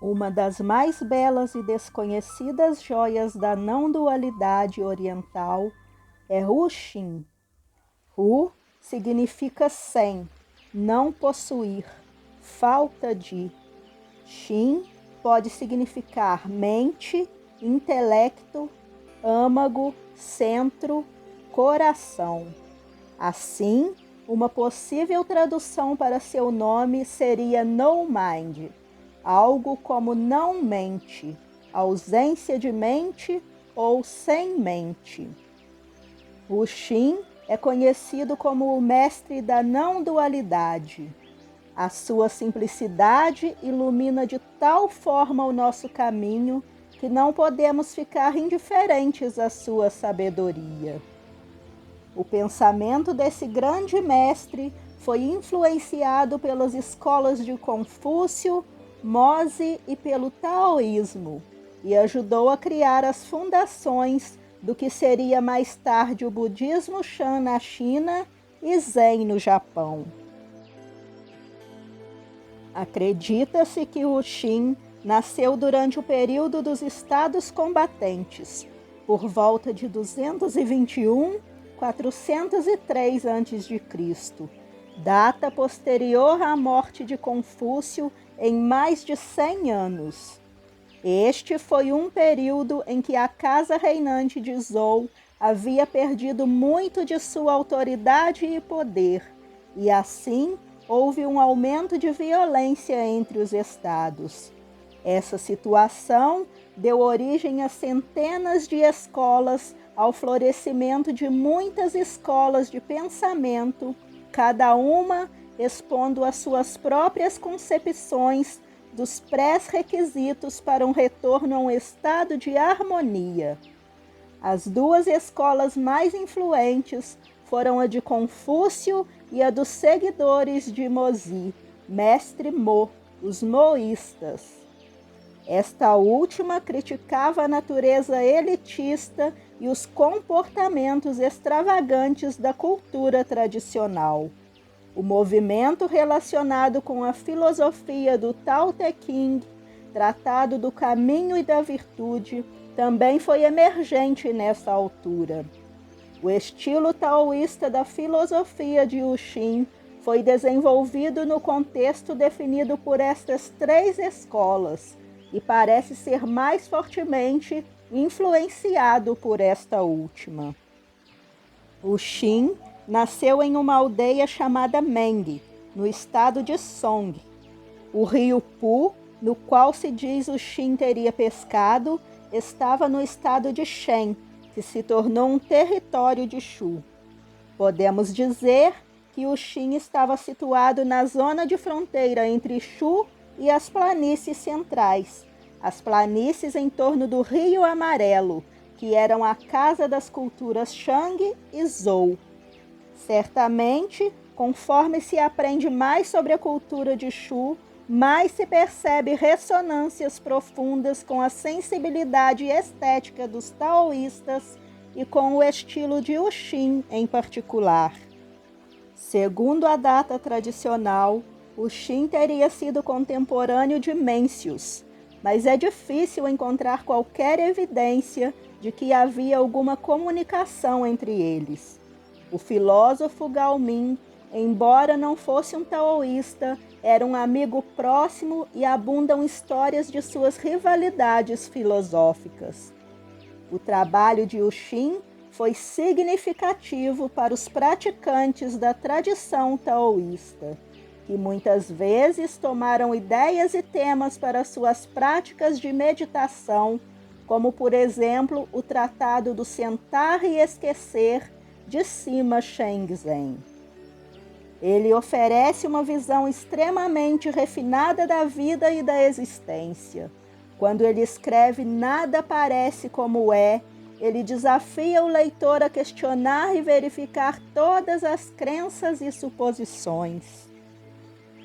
Uma das mais belas e desconhecidas joias da não-dualidade oriental é Ru-Xin. Ru significa sem, não possuir, falta de. Xin pode significar mente, intelecto, âmago, centro, coração. Assim, uma possível tradução para seu nome seria no mind, algo como não mente, ausência de mente ou sem mente. O Xin é conhecido como o mestre da não-dualidade. A sua simplicidade ilumina de tal forma o nosso caminho que não podemos ficar indiferentes à sua sabedoria. O pensamento desse grande mestre foi influenciado pelas escolas de Confúcio, Mozi e pelo taoísmo, e ajudou a criar as fundações do que seria mais tarde o budismo Shan na China e Zen no Japão. Acredita-se que o Xin nasceu durante o período dos estados combatentes, por volta de 221-403 a.C., data posterior à morte de Confúcio em mais de 100 anos. Este foi um período em que a casa reinante de Zhou havia perdido muito de sua autoridade e poder, e assim houve um aumento de violência entre os estados. Essa situação deu origem a centenas de escolas, ao florescimento de muitas escolas de pensamento, cada uma expondo as suas próprias concepções dos pré-requisitos para um retorno a um estado de harmonia. As duas escolas mais influentes foram a de Confúcio e a dos seguidores de Mozi, mestre Mo, os moístas. Esta última criticava a natureza elitista e os comportamentos extravagantes da cultura tradicional. O movimento relacionado com a filosofia do Tao Te Ching, Tratado do Caminho e da Virtude, também foi emergente nessa altura. O estilo taoísta da filosofia de Uxin foi desenvolvido no contexto definido por estas três escolas e parece ser mais fortemente influenciado por esta última. Uxin nasceu em uma aldeia chamada Meng, no estado de Song. O rio Pu, no qual se diz Uxin teria pescado, estava no estado de Shen, que se tornou um território de Shu. Podemos dizer que Uxin estava situado na zona de fronteira entre Shu e as planícies centrais, as planícies em torno do Rio Amarelo, que eram a casa das culturas Shang e Zhou. Certamente, conforme se aprende mais sobre a cultura de Shu, mais se percebe ressonâncias profundas com a sensibilidade estética dos taoístas e com o estilo de Uxin em particular. Segundo a data tradicional, Uxin teria sido contemporâneo de Mencius, mas é difícil encontrar qualquer evidência de que havia alguma comunicação entre eles. O filósofo Gao Min, embora não fosse um taoísta, era um amigo próximo e abundam histórias de suas rivalidades filosóficas. O trabalho de Uxin foi significativo para os praticantes da tradição taoísta, que muitas vezes tomaram ideias e temas para suas práticas de meditação, como, por exemplo, o Tratado do Sentar e Esquecer, de Sima Shenzhen. Ele oferece uma visão extremamente refinada da vida e da existência. Quando ele escreve Nada Parece Como É, ele desafia o leitor a questionar e verificar todas as crenças e suposições.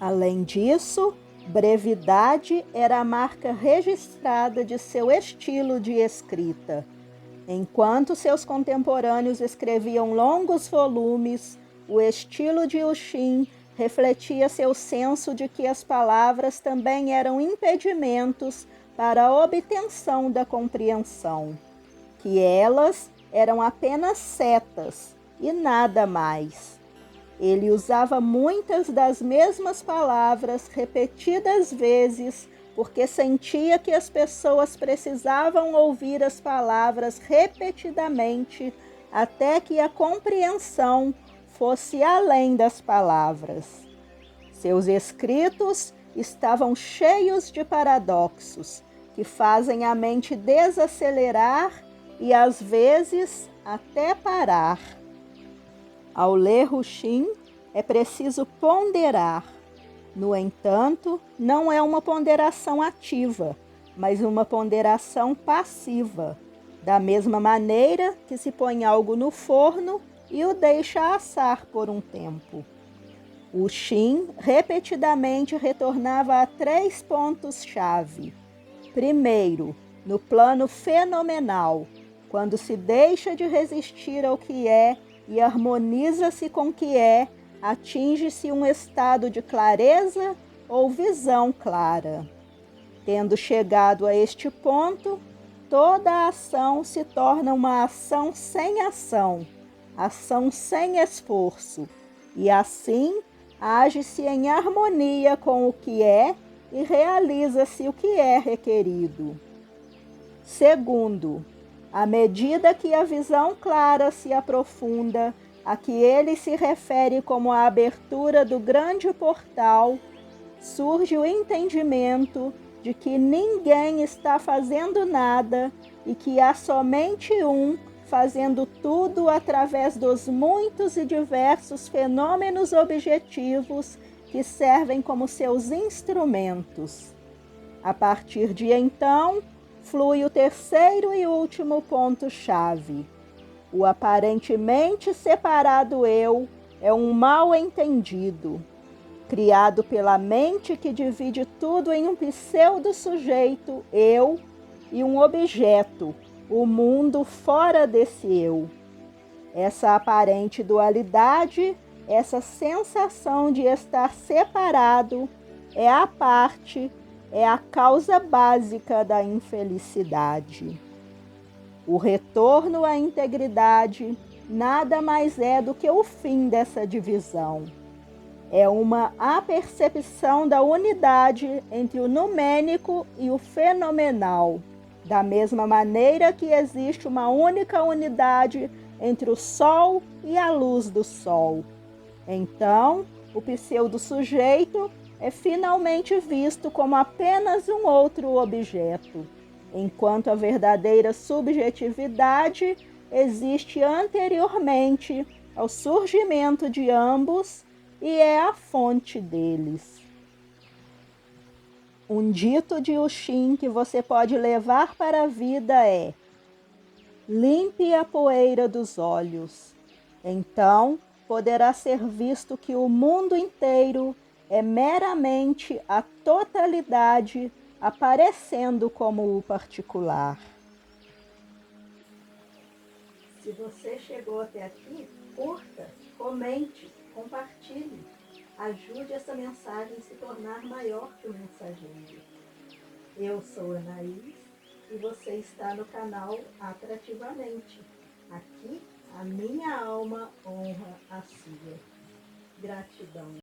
Além disso, brevidade era a marca registrada de seu estilo de escrita. Enquanto seus contemporâneos escreviam longos volumes, o estilo de Uxin refletia seu senso de que as palavras também eram impedimentos para a obtenção da compreensão, que elas eram apenas setas e nada mais. Ele usava muitas das mesmas palavras repetidas vezes, porque sentia que as pessoas precisavam ouvir as palavras repetidamente até que a compreensão fosse além das palavras. Seus escritos estavam cheios de paradoxos, que fazem a mente desacelerar e, às vezes, até parar. Ao ler Ruxin, é preciso ponderar. No entanto, não é uma ponderação ativa, mas uma ponderação passiva, da mesma maneira que se põe algo no forno e o deixa assar por um tempo. O Xin repetidamente retornava a 3 pontos-chave. Primeiro, no plano fenomenal, quando se deixa de resistir ao que é e harmoniza-se com o que é, atinge-se um estado de clareza ou visão clara. Tendo chegado a este ponto, toda a ação se torna uma ação sem ação, ação sem esforço, e assim age-se em harmonia com o que é e realiza-se o que é requerido. Segundo, à medida que a visão clara se aprofunda, a que ele se refere como a abertura do grande portal, surge o entendimento de que ninguém está fazendo nada e que há somente um fazendo tudo através dos muitos e diversos fenômenos objetivos que servem como seus instrumentos. A partir de então, flui o terceiro e último ponto-chave. O aparentemente separado eu é um mal-entendido, criado pela mente que divide tudo em um pseudo-sujeito, eu, e um objeto, o mundo fora desse eu. Essa aparente dualidade, essa sensação de estar separado, é a parte, é a causa básica da infelicidade. O retorno à integridade nada mais é do que o fim dessa divisão. É uma apercepção da unidade entre o numênico e o fenomenal, da mesma maneira que existe uma única unidade entre o Sol e a luz do Sol. Então, o pseudo-sujeito é finalmente visto como apenas um outro objeto, enquanto a verdadeira subjetividade existe anteriormente ao surgimento de ambos e é a fonte deles. Um dito de Uxin que você pode levar para a vida é: limpe a poeira dos olhos. Então poderá ser visto que o mundo inteiro é meramente a totalidade aparecendo como o particular. Se você chegou até aqui, curta, comente, compartilhe. Ajude essa mensagem a se tornar maior que o mensageiro. Eu sou Anaís e você está no canal Atrativamente. Aqui, a minha alma honra a sua. Gratidão.